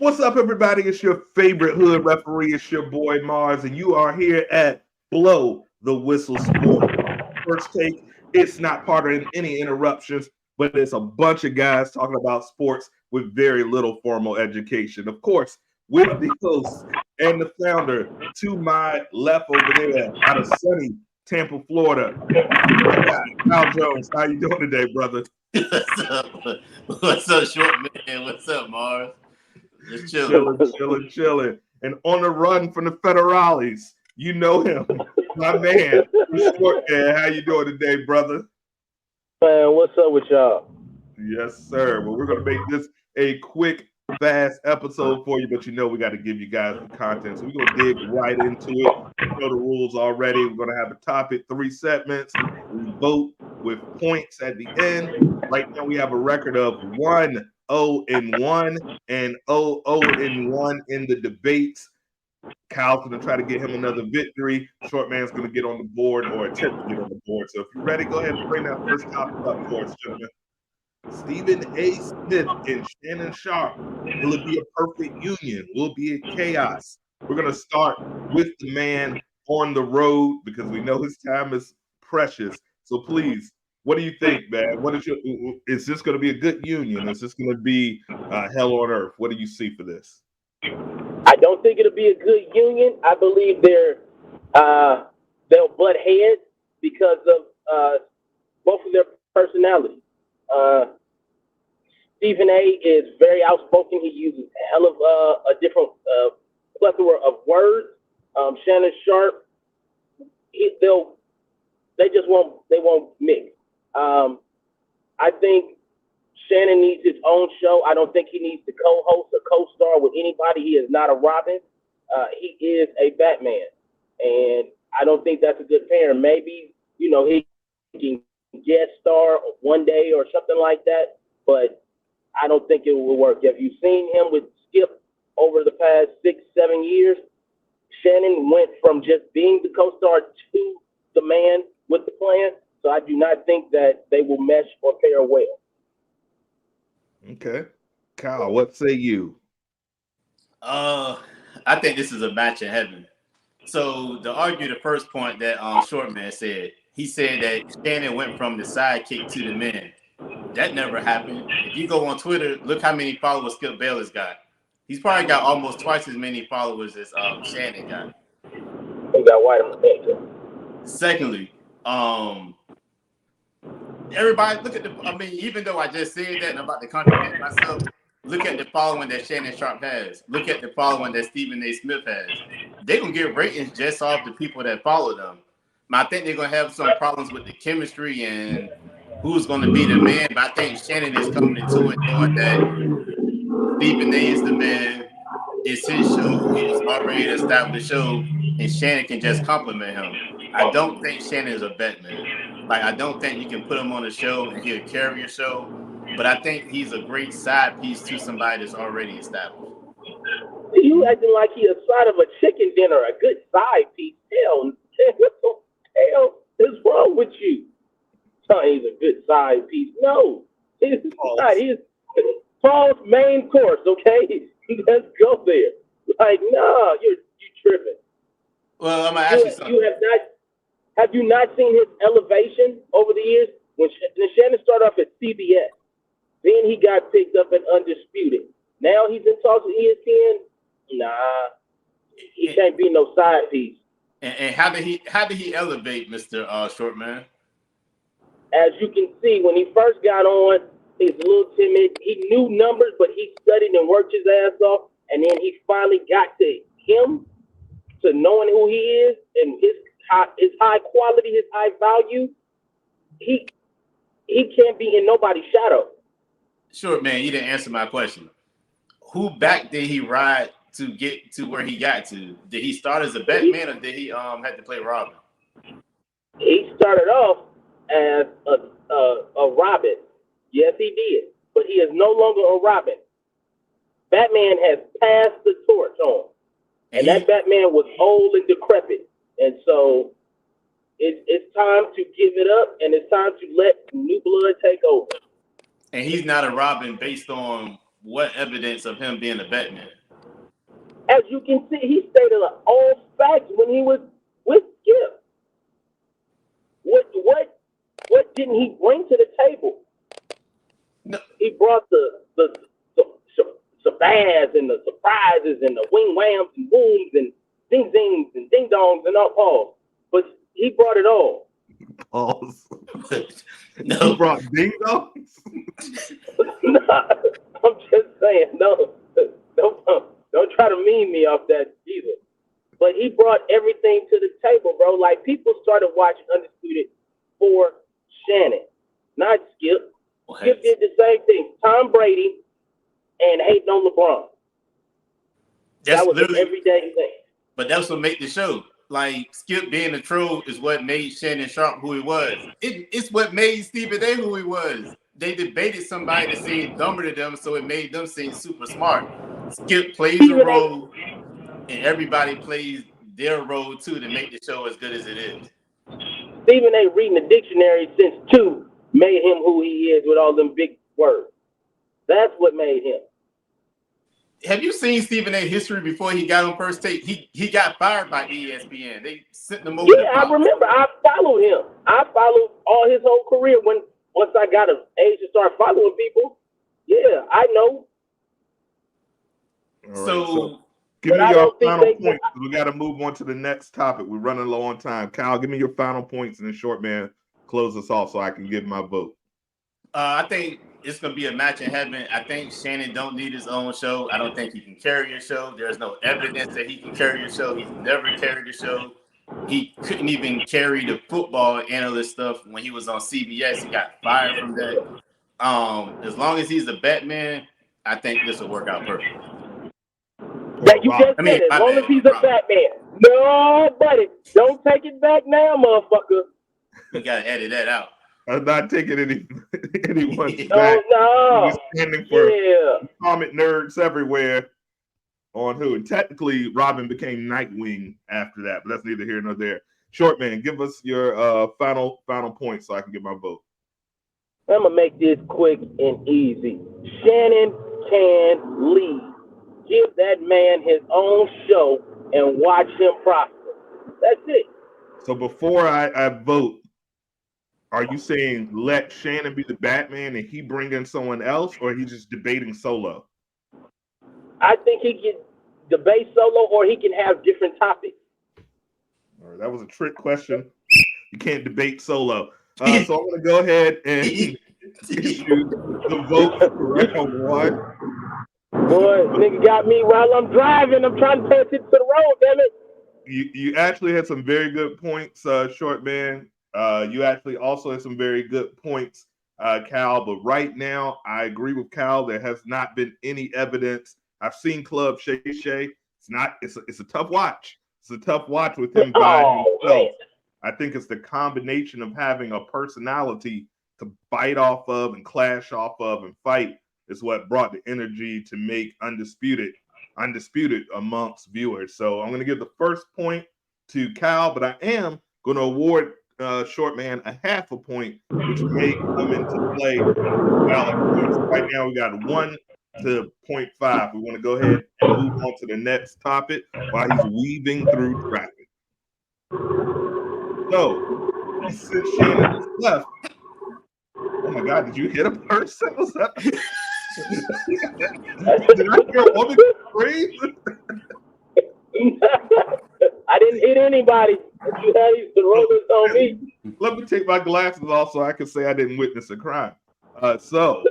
What's up, everybody? It's your favorite hood referee. It's your boy Mars, and you are here at Blow the Whistle Sport. First take, it's not part of any interruptions, but it's a bunch of guys talking about sports with very little formal education. Of course, with the host and the founder to my left over there out of sunny Tampa, Florida, my guy, Caljones. How you doing today, brother? What's up? What's up, Shortman? What's up, Mars? Just Chilling. And on the run from the Federales, you know him, my man, Shortman. How you doing today, brother? Man, what's up with y'all? Yes, sir. Well, we're going to make this a quick, fast episode for you, but you know we got to give you guys the content. So we're going to dig right into it. You know the rules already. We're going to have a topic, 3 segments. We vote with points at the end. Right now we have a record of 1-0-1 and 0-0-1 in the debates. Kyle's going to try to get him another victory. Shortman's going to get on the board or attempt to get on the board. So if you're ready, go ahead and bring that first topic up for us, gentlemen. Stephen A. Smith and Shannon Sharpe. Will it be a perfect union? Will it be a chaos? We're going to start with the man on the road because we know his time is precious. So please, what do you think, man? Is this going to be a good union? Is this going to be hell on earth? What do you see for this? I don't think it'll be a good union. I believe they'll butt heads because of both of their personalities. Stephen A. is very outspoken. He uses a hell of a different plethora of words. Shannon Sharpe, they won't mix. I think Shannon needs his own show. I don't think he needs to co-host or co-star with anybody. He is not a Robin. He is a Batman, and I don't think that's a good pair. Maybe he can guest star one day or something like that, but I don't think it will work. Have you seen him with Skip over the past 6-7 years? Shannon went from just being the co-star to the man with the plan, so I do not think that they will mesh or pair well. Okay. Kyle, what say you? I think this is a match in heaven. So to argue the first point that Shortman said, he said that Shannon went from the sidekick to the man. That never happened. If you go on Twitter, look how many followers Skip Bayless got. He's probably got almost twice as many followers as Shannon got. He got white on the picture. Secondly, everybody look at even though I just said that and I'm about to contradict myself, look at the following that Shannon Sharpe has. Look at the following that Stephen A. Smith has. They're going to get ratings just off the people that follow them. I think they're going to have some problems with the chemistry and who's going to be the man, but I think Shannon is coming into it knowing that Stephen A. is the man. It's his show. He's already an established show, and Shannon can just compliment him. I don't think Shannon is a Batman. Like, I don't think you can put him on a show and he'll carry a show, but I think he's a great side piece to somebody that's already established. You acting like he a side of a chicken dinner, a good side piece. Hell, what the hell is wrong with you? He's a good side piece. No, he's not. He's Paul's main course. Okay, let's go there. Like, no, you tripping. Well, I'm gonna ask you something. Have you not seen his elevation over the years? When Shannon started off at CBS, then he got picked up at Undisputed. Now he's in talks with ESPN. Nah, he can't be no side piece. And how did he elevate, Mr. Shortman? As you can see, when he first got on, he's a little timid. He knew numbers, but he studied and worked his ass off. And then he finally got to him, to knowing who he is and his high quality, his high value. He can't be in nobody's shadow. Sure, man. You didn't answer my question. Who back did he ride to get to where he got to? Did he start as a Batman or did he have to play Robin? He started off as a Robin. Yes, he did. But he is no longer a Robin. Batman has passed the torch on. And that Batman was old and decrepit. And so it's time to give it up, and it's time to let new blood take over. And he's not a Robin based on what evidence of him being a Batman? As you can see, he stated all facts when he was with Skip. What didn't he bring to the table? No. He brought the sabaz and the surprises and the wing whams and booms and ding dings and ding dongs and all pause. But he brought it all. Pause. No. You brought ding dongs? No, I'm just saying, don't try to meme me off that either. But he brought everything to the table, bro. Like, people started watching Undisputed for Shannon, not Skip. Okay. Skip did the same thing. Tom Brady and hating on LeBron. That's that was an everyday thing. But that's what made the show. Like, Skip being a troll is what made Shannon Sharpe who he was. It's what made Stephen A who he was. They debated somebody that seemed dumber than them, so it made them seem super smart. Skip plays a role, and everybody plays their role too to make the show as good as it is. Stephen A reading the dictionary since 2 made him who he is with all them big words. That's what made him. Have you seen Stephen A history before he got on First Take? He got fired by ESPN. They sent him over. Yeah, I remember. I followed him. I followed all his whole career. Once I got of age to start following people, yeah, I know. All right, so give me your final points. We got to move on to the next topic. We're running low on time. Kyle, give me your final points, and then Shortman close us off so I can give my vote. I think it's going to be a match in heaven. I think Shannon don't need his own show. I don't think he can carry a show. There's no evidence that he can carry a show. He's never carried a show. He couldn't even carry the football analyst stuff when he was on CBS. He got fired from that. As long as he's a Batman, I think this will work out perfect. That you just said, as long as he's a Batman. No, buddy, don't take it back now, motherfucker. You got to edit that out. I'm not taking anyone's back. No. We're standing for comic nerds everywhere on who. And technically, Robin became Nightwing after that, but that's neither here nor there. Shortman, give us your final point so I can get my vote. I'm going to make this quick and easy. Shannon can lead. Give that man his own show and watch him prosper. That's it. So before I vote, are you saying let Shannon be the Batman and he bring in someone else, or he's just debating solo? I think he can debate solo, or he can have different topics. All right, that was a trick question. You can't debate solo. So I'm going to go ahead and issue the vote for round 1. Boy, nigga got me while I'm driving. I'm trying to pay attention to the road, damn it. You actually had some very good points, Shortman. You actually also had some very good points, Cal. But right now, I agree with Cal. There has not been any evidence. I've seen Club Shay Shay. It's a tough watch. It's a tough watch with him by himself. Man. I think it's the combination of having a personality to bite off of and clash off of and fight is what brought the energy to make Undisputed amongst viewers. So I'm going to give the first point to Cal, but I am going to award Shortman a half a point, which may come into play. Right now we got 1 to 0.5. We want to go ahead and move on to the next topic while he's weaving through traffic. So, since Shannon is left, oh my God, did you hit a person? What's that? Did I hear a woman scream? I didn't hit anybody. You had the rollers on me. Let me take my glasses off so I can say I didn't witness a crime. So,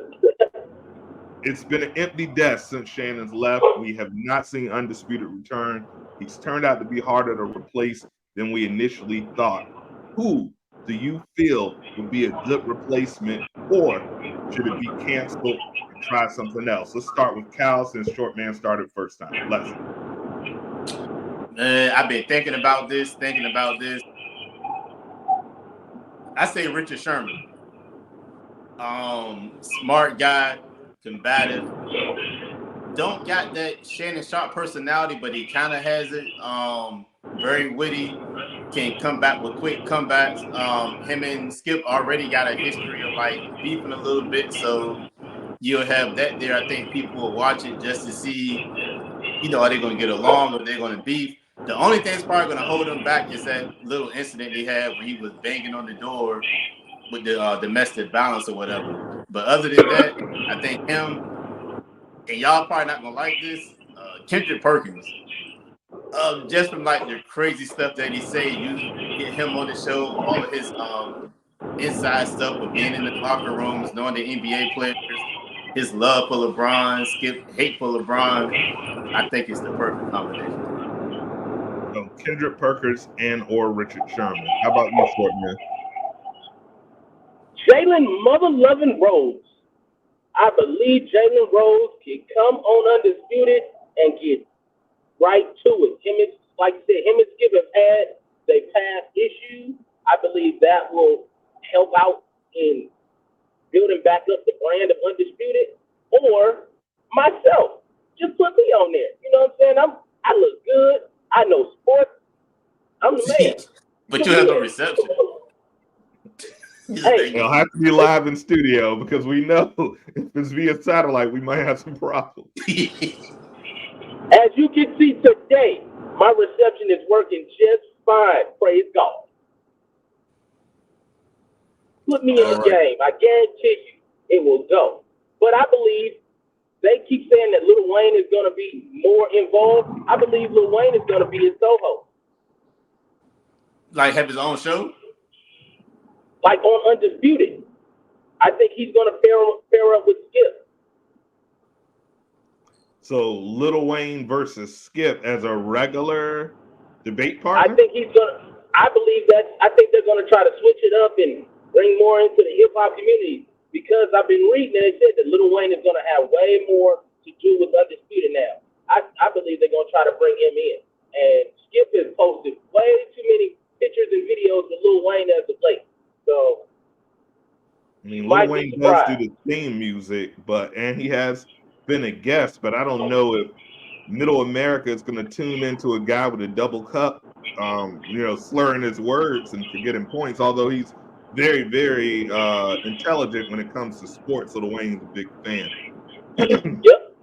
it's been an empty desk since Shannon's left. We have not seen Undisputed return. He's turned out to be harder to replace than we initially thought. Who do you feel would be a good replacement, or should it be canceled and try something else? Let's start with Cal since Shortman started first time. Let's. I've been thinking about this. I say Richard Sherman. Smart guy, combative. Don't got that Shannon Sharpe personality, but he kind of has it. Very witty, can come back with quick comebacks. Him and Skip already got a history of like beefing a little bit, so you'll have that there. I think people will watch it just to see, are they going to get along or they're going to beef. The only thing that's probably going to hold them back is that little incident they had when he was banging on the door with the domestic violence or whatever. But other than that, I think him, and y'all probably not going to like this, Kendrick Perkins. Just from like the crazy stuff that he say, you get him on the show, all of his inside stuff of being in the locker rooms, knowing the NBA players, his love for LeBron, Skip hate for LeBron. I think it's the perfect combination. So Kendrick Perkins and or Richard Sherman. How about you, Shortman? Jalen mother-loving Rose. I believe Jalen Rose can come on Undisputed and get right to it. Like I said, him and Skip have had their past issues. I believe that will help out in building back up the brand of Undisputed. Or myself, just put me on there. You know what I'm saying? I look good. I know sports. I'm the man. But you have no reception. Hey, It'll have to be live in studio because we know if it's via satellite, we might have some problems. As you can see today, my reception is working just fine. Praise God. Put me in the game. I guarantee you it will go. But I believe they keep saying that Lil Wayne is going to be more involved. I believe Lil Wayne is going to be his co-host. Like have his own show? Like on Undisputed. I think he's going to pair up with Skip. So Lil Wayne versus Skip as a regular debate partner? I think they're going to try to switch it up and bring more into the hip-hop community. Because I've been reading and it said that Lil Wayne is going to have way more to do with Undisputed now. I believe they're going to try to bring him in. And Skip has posted way too many pictures and videos with Lil Wayne as of late. So, I mean, Lil Wayne does do the theme music, and he has been a guest, but I don't know if Middle America is going to tune into a guy with a double cup, slurring his words and forgetting points, although he's very, very intelligent when it comes to sports. So Lil Wayne's a big fan. Yep.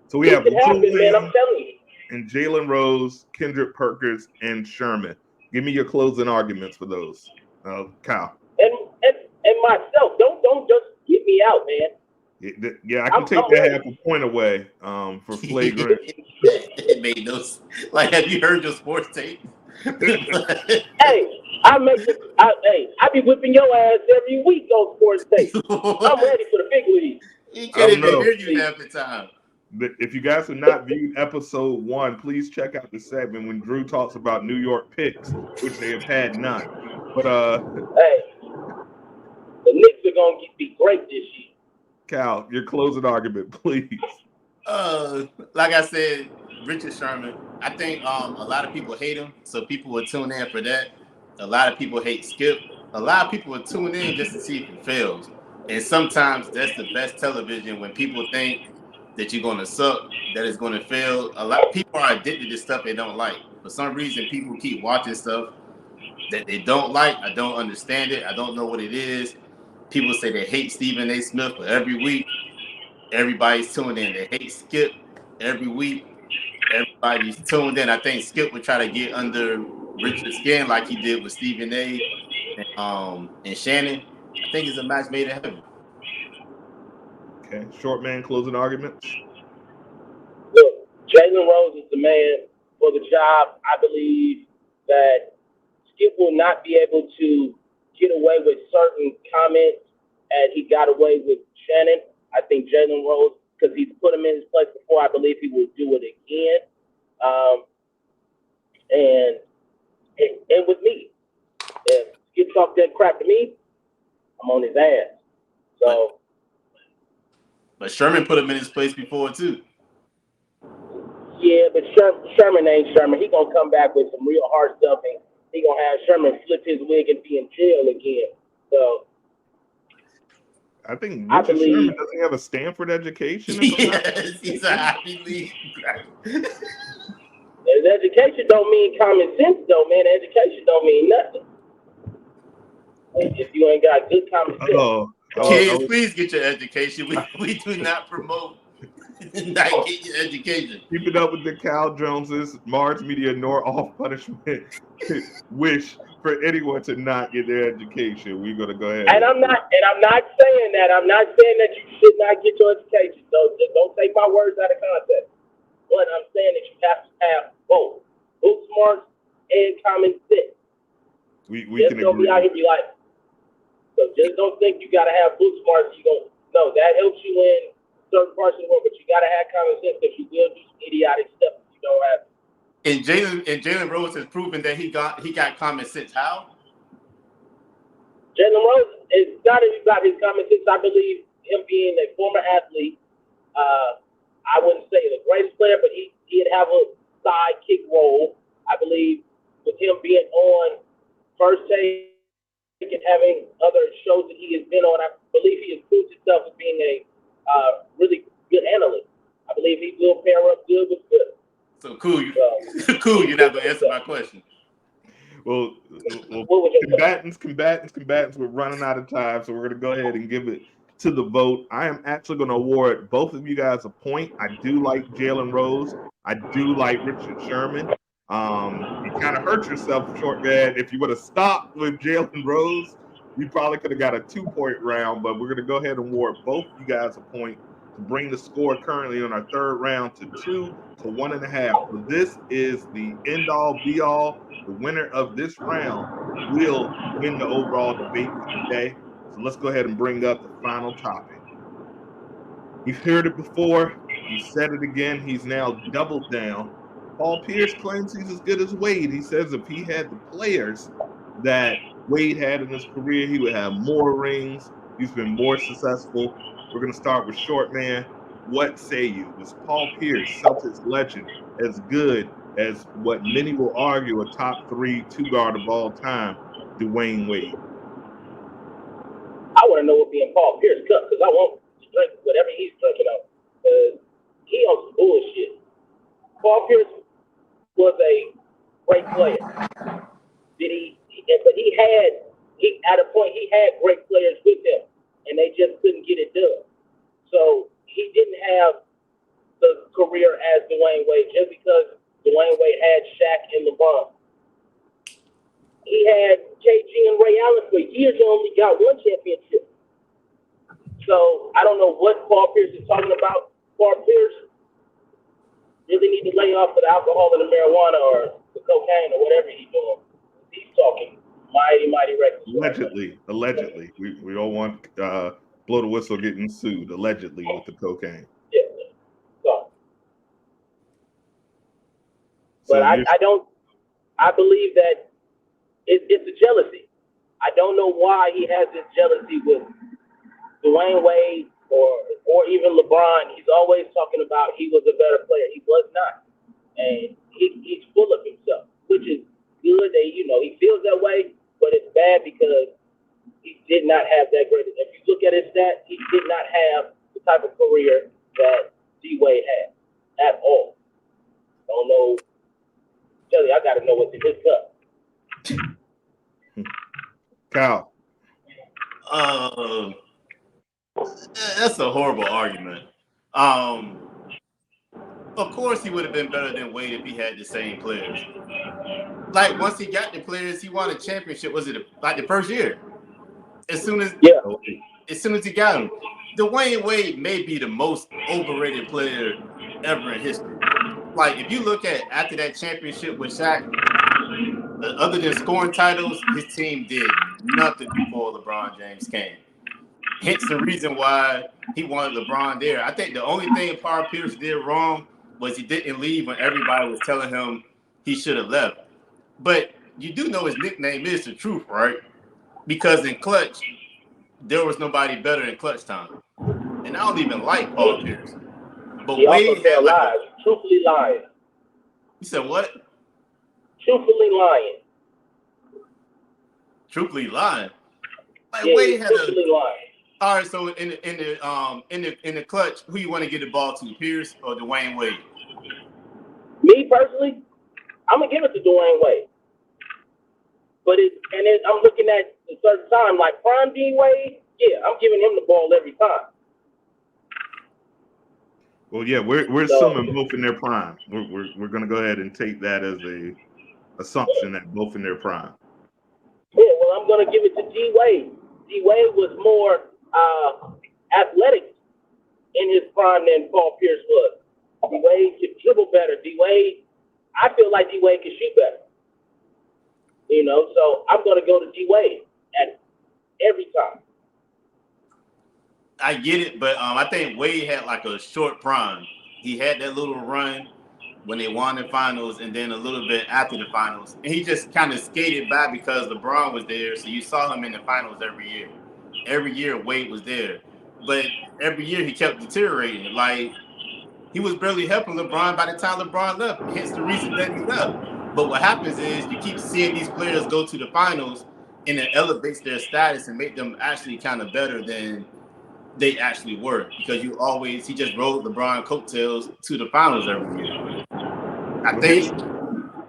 So we have Lil Wayne, man, I'm telling you. and Jalen Rose, Kendrick Perkins, and Sherman. Give me your closing arguments for those, Kyle. And myself, don't just get me out, man. Yeah, I can take that half a point away for flagrant. It made no sense. Like, have you heard your sports tape? Hey, I be whipping your ass every week on sports tape. I'm ready for the big league. He can't even hear you half the time. If you guys have not viewed episode 1, please check out the segment when Drew talks about New York picks, which they have had none. But hey, the Knicks are gonna be great this year. Cal, your closing argument, please. Like I said, Richard Sherman. I think a lot of people hate him, so people will tune in for that. A lot of people hate Skip. A lot of people will tune in just to see if he fails. And sometimes that's the best television when people think that you're going to suck, that it's going to fail. A lot of people are addicted to stuff they don't like. For some reason, people keep watching stuff that they don't like. I don't understand it. I don't know what it is. People say they hate Stephen A. Smith, but every week, everybody's tuned in. They hate Skip every week. Everybody's tuned in. I think Skip would try to get under Richard's skin like he did with Stephen A. And Shannon. I think it's a match made in heaven. Okay, Shortman, closing arguments. Look, Jalen Rose is the man for the job. I believe that Skip will not be able to get away with certain comments as he got away with Shannon. I think Jalen Rose, because he's put him in his place before, I believe he will do it again. And with me, if Skip talk that crap to me, I'm on his ass. So, but Sherman put him in his place before too. Yeah, but Sherman ain't Sherman. He gonna come back with some real hard stuff, and he gonna have Sherman flip his wig and be in jail again. So I think Richard Sherman doesn't have a Stanford education. Yes, he's a Ivy League graduate. His education don't mean common sense, though, man. Education don't mean nothing if you ain't got good common sense. Kids, please get your education. We do not promote not get your education. Keep it up with the Caljoneses, Mars Media, nor all punishment wish for anyone to not get their education. We're gonna go ahead. And I'm not saying that. I'm not saying that you should not get your education. So just don't take my words out of context. But I'm saying that you have to have both book smarts and common sense. We just can don't agree. Be out here be like, so just don't think you gotta have book smarts. You don't. No, that helps you in certain parts of the world, but you gotta have common sense because you will do some idiotic stuff if you don't have it. And Jalen Rose has proven that he got common sense. How? Jalen Rose is not even about his common sense. I believe him being a former athlete. I wouldn't say the greatest player, but he'd have a sidekick role. I believe with him being on First Take and having other shows that he has been on, I believe he has proved himself as being a really good analyst. I believe he will pair up good with good. So cool. Cool. You're not gonna answer my question. Well, combatants. We're running out of time, so we're gonna go ahead and give it to the vote. I am actually going to award both of you guys a point. I do like Jalen Rose. I do like Richard Sherman. You kind of hurt yourself, Shortman. If you would have stopped with Jalen Rose, you probably could have got a 2-point round. But we're going to go ahead and award both of you guys a point to bring the score currently on our third round to 2 to 1.5. So this is the end-all, be-all. The winner of this round will win the overall debate for today. So let's go ahead and bring up the final topic. You've heard it before. He said it again. He's now doubled down. Paul Pierce claims he's as good as Wade. He says if he had the players that Wade had in his career, he would have more rings. He's been more successful. We're going to start with Shortman. What say you? Was Paul Pierce, Celtics legend, as good as what many will argue a top 3 two-guard of all time, Dwyane Wade? I want to know what being Paul Pierce cup because I want to drink whatever he's drinking on. He on some bullshit. Paul Pierce was a great player. But he at a point he had great players with him, and they just couldn't get it done. So he didn't have the career as Dwyane Wade just because Dwyane Wade had Shaq and LeBron. He had KG and Ray Allen for years and only got one championship. So I don't know what Paul Pierce is talking about. Paul Pierce really need to lay off of the alcohol and the marijuana or the cocaine or whatever he's doing. He's talking mighty reckless. Allegedly. We don't want blow the whistle getting sued, allegedly, with the cocaine. Yeah. So. But I believe that it's a jealousy. I don't know why he has this jealousy with Dwyane Wade or even LeBron. He's always talking about he was a better player. He was not. And he's full of himself, which is good. He feels that way, but it's bad because he did not have that great. If you look at his stats, he did not have the type of career that D-Wade had at all. I don't know. Jelly, I got to know what's in his cup. Kyle. That's a horrible argument. Of course, he would have been better than Wade if he had the same players. Like once he got the players, he won a championship. Was it like the first year? As soon as he got him, Dwyane Wade may be the most overrated player ever in history. Like if you look at after that championship with Shaq, other than scoring titles, his team did nothing before LeBron James came. Hence the reason why he wanted LeBron there. I think the only thing Paul Pierce did wrong was he didn't leave when everybody was telling him he should have left. But you do know his nickname is the truth, right? Because in clutch, there was nobody better in clutch time. And I don't even like Paul Pierce. But he Wade also had lies. Truthfully lying. You said what? Truthfully lying. Truthfully lying. Like yeah, Wade had truthfully lying. All right, so in the clutch, who you want to get the ball to, Pierce or Dwyane Wade? Me personally, I'm gonna give it to Dwyane Wade. But I'm looking at a certain time, like prime D Wade, Yeah, I'm giving him the ball every time. Well, yeah, we're assuming both in their prime. We're going to go ahead and take that as a assumption that both in their prime. Yeah, well, I'm going to give it to D Wade. D Wade was more athletic in his prime than Paul Pierce was. D Wade could dribble better. D Wade, I feel like D Wade could shoot better. You know, so I'm going to go to D Wade at every time. I get it, but I think Wade had like a short prime. He had that little run when they won the finals, and then a little bit after the finals, and he just kind of skated by because LeBron was there. So you saw him in the finals every year. Every year Wade was there, but every year he kept deteriorating. Like he was barely helping LeBron by the time LeBron left. Hence the reason that he left. But what happens is you keep seeing these players go to the finals, and it elevates their status and make them actually kind of better than they actually were, because he just rode LeBron coattails to the finals every year. I think.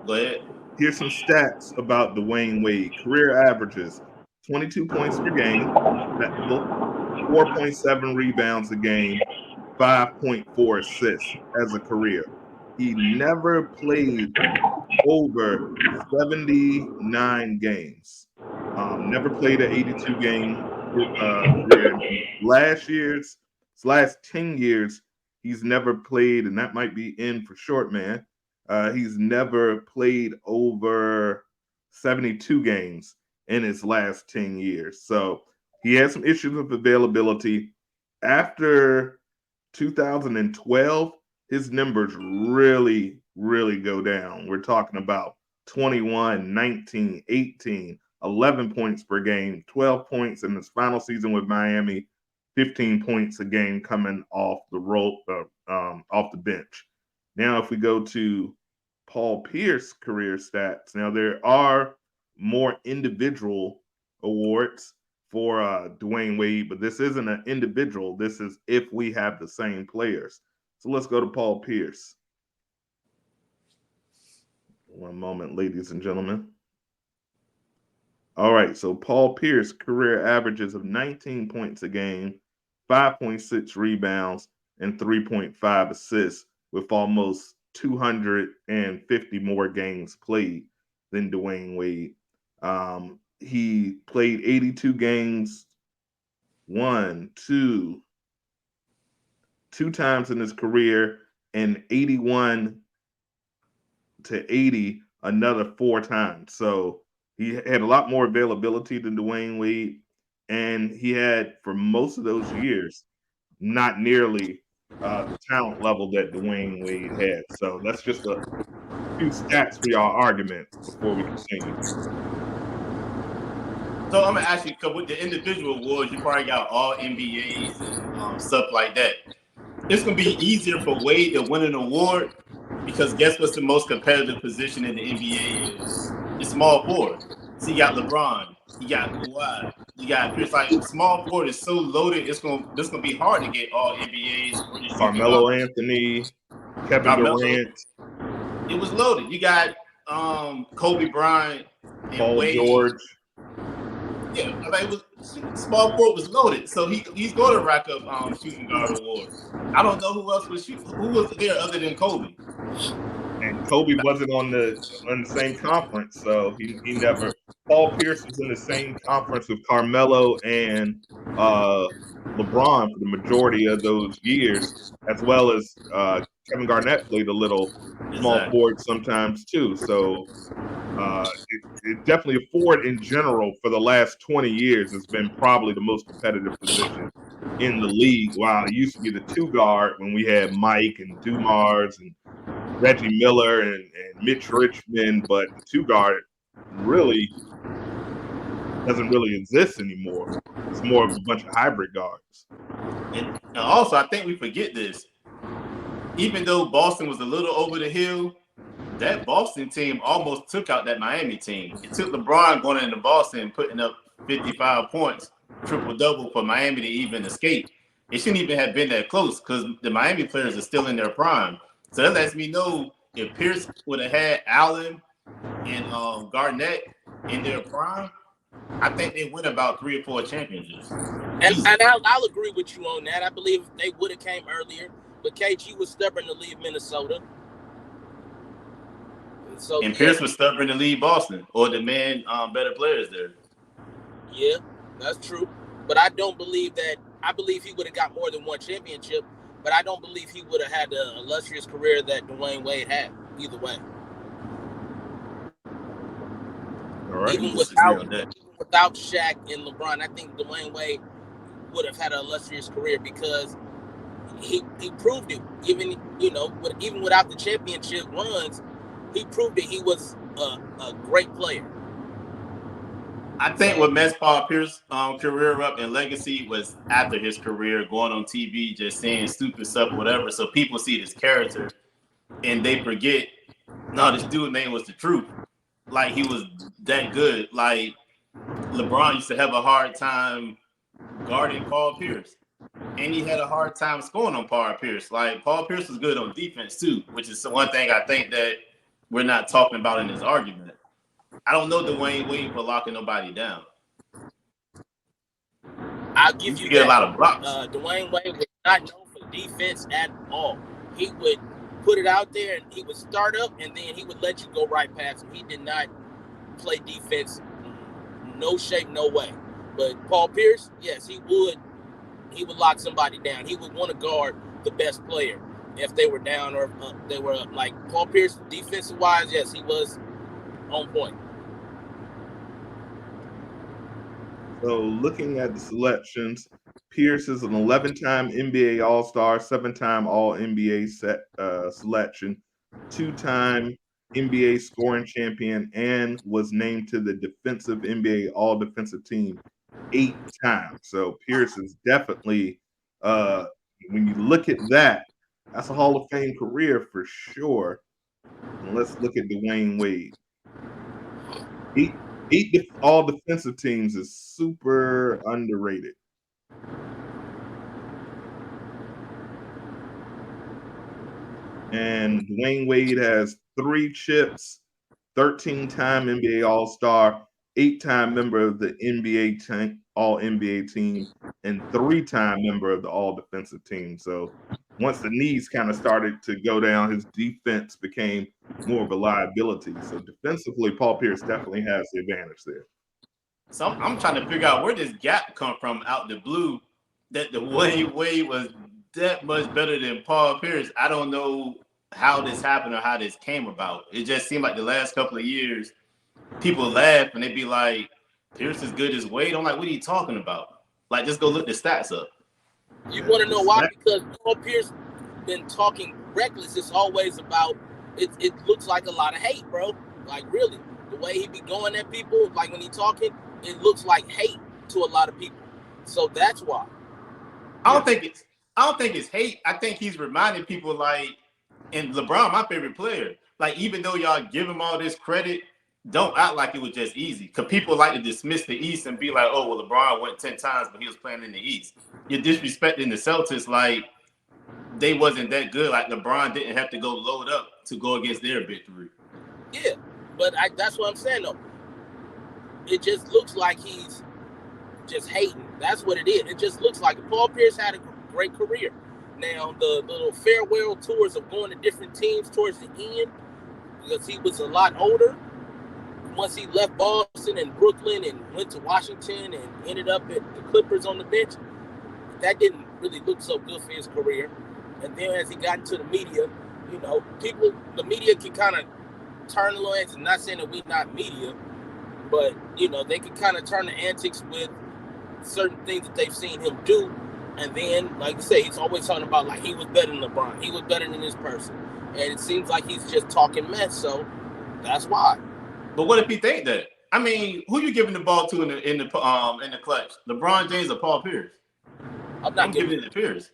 Go ahead. Here's some stats about Dwyane Wade. Career averages: 22 points per game, 4.7 rebounds a game, 5.4 assists as a career. He never played over 79 games. Never played an 82 game career. Last 10 years, he's never played, and that might be in for Shortman. He's never played over 72 games in his last 10 years. So he had some issues with availability. After 2012, his numbers really, really go down. We're talking about 21, 19, 18, 11 points per game, 12 points in his final season with Miami, 15 points a game coming off the bench. Now, if we go to Paul Pierce career stats, now there are more individual awards for Dwyane Wade, but this isn't an individual. This is if we have the same players. So let's go to Paul Pierce. One moment, ladies and gentlemen. All right, so Paul Pierce career averages of 19 points a game, 5.6 rebounds, and 3.5 assists with almost 250 more games played than Dwyane Wade. He played 82 games, two times in his career, and 81 to 80 another 4 times. So he had a lot more availability than Dwyane Wade, and he had, for most of those years, not nearly the talent level that Dwyane Wade had. So that's just a few stats for y'all arguments before we continue. So I'm gonna ask you, because with the individual awards, you probably got all NBAs and stuff like that. It's gonna be easier for Wade to win an award because guess what's the most competitive position in the NBA is? It's small forward. So you got LeBron, you got Kawhi, you got Pierce. Like small forward is so loaded, this gonna be hard to get all NBAs. Carmelo Anthony, Kevin Durant. It was loaded. You got Kobe Bryant and Paul Wade. George. Yeah, like small forward was loaded, so he's going to rack up shooting guard awards. I don't know who else was who was there other than Kobe. And Kobe wasn't on the same conference, so he never. Paul Pierce was in the same conference with Carmelo and LeBron for the majority of those years, as well as Kevin Garnett played a little small forward sometimes too. So it definitely forward in general for the last 20 years has been probably the most competitive position in the league. While it used to be the 2 guard when we had Mike and Dumars and Reggie Miller and Mitch Richmond, but the 2 guard really doesn't really exist anymore. It's more of a bunch of hybrid guards. And also, I think we forget this. Even though Boston was a little over the hill, that Boston team almost took out that Miami team. It took LeBron going into Boston and putting up 55 points, triple-double for Miami to even escape. It shouldn't even have been that close because the Miami players are still in their prime. So that lets me know if Pierce would have had Allen and Garnett in their prime, I think they win about 3 or 4 championships. And I'll agree with you on that. I believe they would have came earlier, but KG was stubborn to leave Minnesota. And Pierce was stubborn to leave Boston or demand better players there. Yeah, that's true. But I don't believe that. I believe he would have got more than one championship, but I don't believe he would have had the illustrious career that Dwyane Wade had, either way. All right. Even without Shaq and LeBron, I think Dwyane Wade would have had an illustrious career because he proved it. Even without the championship runs, he proved that he was a great player. I think what messed Paul Pierce's career up and legacy was after his career, going on TV, just saying stupid stuff, whatever. So people see this character and they forget, no, this dude name was the truth. Like he was that good. Like LeBron used to have a hard time guarding Paul Pierce. And he had a hard time scoring on Paul Pierce. Like Paul Pierce was good on defense too, which is one thing I think that we're not talking about in this argument. I don't know Dwyane Wade for locking nobody down. I'll give you get a lot of blocks. Dwyane Wade was not known for defense at all. He would put it out there and he would start up and then he would let you go right past him. He did not play defense, no shape, no way. But Paul Pierce, yes, he would lock somebody down. He would want to guard the best player if they were down or they were up. Like Paul Pierce, defensive wise, yes, he was on point. So looking at the selections, Pierce is an 11-time NBA All-Star, 7-time All-NBA selection, 2-time NBA scoring champion, and was named to the defensive NBA All-Defensive Team 8 times. So Pierce is definitely, when you look at that, that's a Hall of Fame career for sure. And let's look at Dwyane Wade. Eight all defensive teams is super underrated. And Dwyane Wade has 3 chips, 13-time NBA All-Star, 8-time member of the NBA All-NBA team, and 3-time member of the All-Defensive team. So once the knees kind of started to go down, his defense became more of a liability. So defensively, Paul Pierce definitely has the advantage there. So I'm trying to figure out where this gap come from out the blue that Dwyane Wade was that much better than Paul Pierce. I don't know how this happened or how this came about. It just seemed like the last couple of years, people laugh and they be like, Pierce is good as Wade. I'm like, what are you talking about? Like, just go look the stats up. You want to know why? Because Paul Pierce been talking reckless. It's always about, it looks like a lot of hate, bro. Like, really. The way he be going at people, like when he talking, it looks like hate to a lot of people. So that's why. I don't think it's hate. I think he's reminding people like, and LeBron, my favorite player, like even though y'all give him all this credit, don't act like it was just easy. Because people like to dismiss the East and be like, oh, well, LeBron went 10 times, but he was playing in the East. You're disrespecting the Celtics like they wasn't that good. Like LeBron didn't have to go load up to go against their victory. Yeah, but that's what I'm saying, though. It just looks like he's just hating. That's what it is. It just looks like it. Paul Pierce had a great career. Now, the little farewell tours of going to different teams towards the end, because he was a lot older, once he left Boston and Brooklyn and went to Washington and ended up at the Clippers on the bench, that didn't really look so good for his career. And then as he got into the media, you know, the media can kind of turn the lens. I'm not saying that we're not media, but, you know, they can kind of turn the antics with certain things that they've seen him do. And then, like you say, he's always talking about, like, he was better than LeBron. He was better than this person. And it seems like he's just talking mess, so that's why. But what if he think that? I mean, who you giving the ball to in the clutch? LeBron James or Paul Pierce? I'm giving it to Pierce.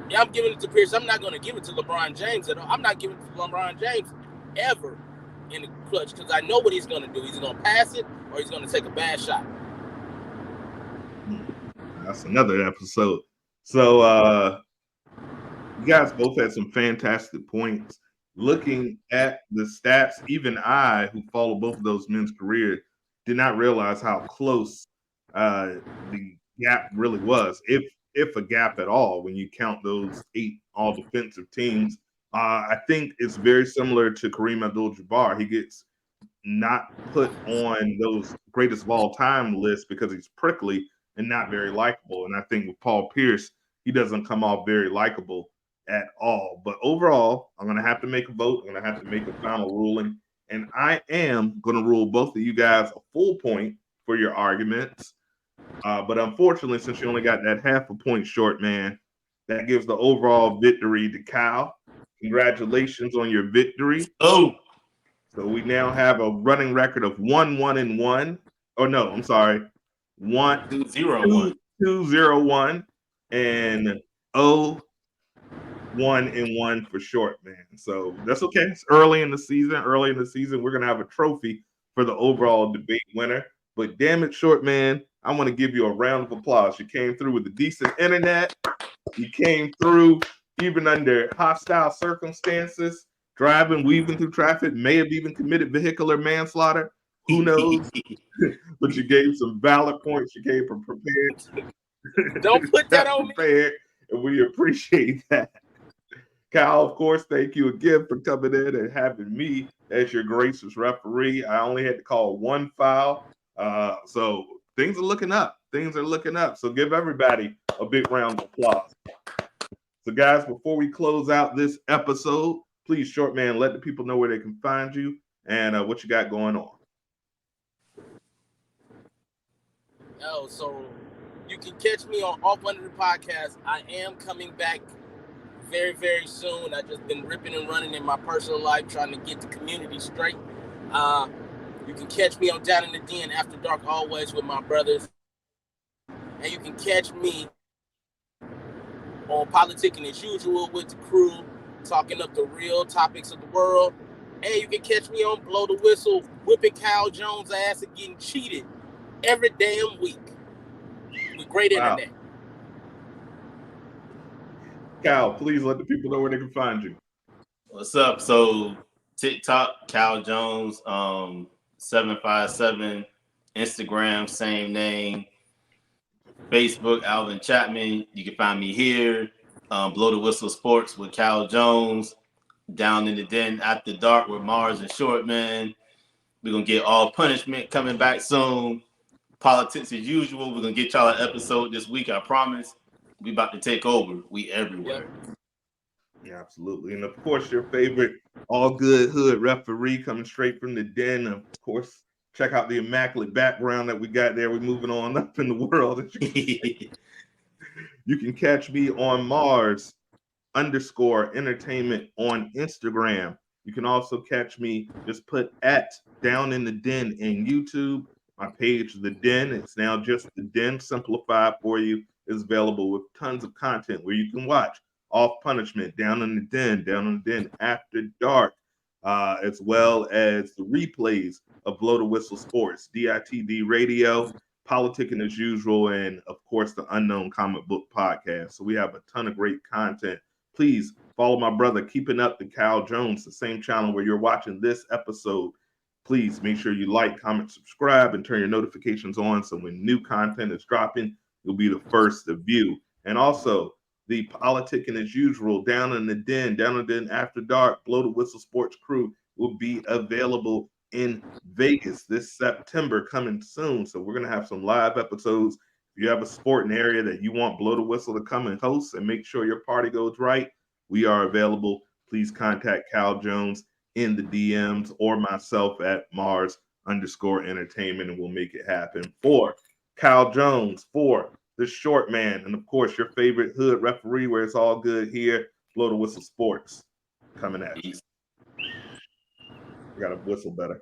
Yeah, I'm giving it to Pierce. I'm not going to give it to LeBron James at all. I'm not giving it to LeBron James ever in the clutch because I know what he's going to do. He's going to pass it or he's going to take a bad shot. That's another episode. So you guys both had some fantastic points. Looking at the stats, even I, who follow both of those men's careers, did not realize how close the gap really was, if a gap at all, when you count those 8 all defensive teams. I think it's very similar to Kareem Abdul-Jabbar. He gets not put on those greatest of all time lists because he's prickly and not very likable. And I think with Paul Pierce, he doesn't come off very likable at all. But overall, I'm going to have to make a vote. I'm going to have to make a final ruling. And I am going to rule both of you guys a full point for your arguments. But unfortunately, since you only got that half a point short, man, that gives the overall victory to Kyle. Congratulations on your victory. Oh, so we now have a running record of 1-1-1. Oh no, I'm sorry. 2-0-1. 2-0-1 and 0-1-1 for Shortman. So that's okay. It's early in the season. Early in the season, we're gonna have a trophy for the overall debate winner. But damn it, Shortman, I want to give you a round of applause. You came through with a decent internet. You came through even under hostile circumstances, driving, weaving through traffic, may have even committed vehicular manslaughter. Who knows? But you gave some valid points. You came from prepared. Don't put that on me. Prepared, and we appreciate that. Kyle, of course, thank you again for coming in and having me as your gracious referee. I only had to call one foul. So things are looking up. Things are looking up. So give everybody a big round of applause. So, guys, before we close out this episode, please, Shortman, let the people know where they can find you and what you got going on. So you can catch me on Off Under the Podcast. I am coming back very, very soon. I've just been ripping and running in my personal life, trying to get the community straight. You can catch me on Down in the Den After Dark always with my brothers. And you can catch me on Politicking as Usual with the crew, talking up the real topics of the world. And you can catch me on Blow the Whistle, whipping Caljones' ass and getting cheated every damn week with great internet. Cal, please let the people know where they can find you. What's up? So TikTok, Caljones, 757, Instagram, same name. Facebook, Alvin Chapman. You can find me here. Blow the Whistle Sports with Caljones. Down in the Den After Dark with Mars and Shortman. We're going to get All Punishment coming back soon. Politics as Usual. We're going to get y'all an episode this week, I promise. We about to take over. We everywhere. Yeah, absolutely. And of course, your favorite all good hood referee coming straight from the den. Of course, check out the immaculate background that we got there. We're moving on up in the world. You can catch me on Mars_entertainment on Instagram. You can also catch me, just put at Down in the Den in YouTube. My page, The Den, it's now just The Den simplified for you, is available with tons of content where you can watch Off Punishment, Down in the Den After Dark, as well as the replays of Blow the Whistle Sports, DITD Radio, Politicking as Usual, and of course the Unknown Comic Book Podcast. So we have a ton of great content. Please follow my brother Keeping Up the Caljones, the same channel where you're watching this episode. Please make sure you like, comment, subscribe, and turn your notifications on so when new content is dropping, you'll be the first to view. And also, the Politicking as Usual, Down in the Den After Dark, Blow the Whistle Sports crew will be available in Vegas this September, coming soon. So we're going to have some live episodes. If you have a sporting area that you want Blow the Whistle to come and host and make sure your party goes right, we are available. Please contact Caljones in the DMs or myself at Mars_entertainment, and we'll make it happen. For Caljones, for the Shortman, and of course your favorite hood referee where it's all good here, Blow the Whistle Sports coming at you. I got to whistle better.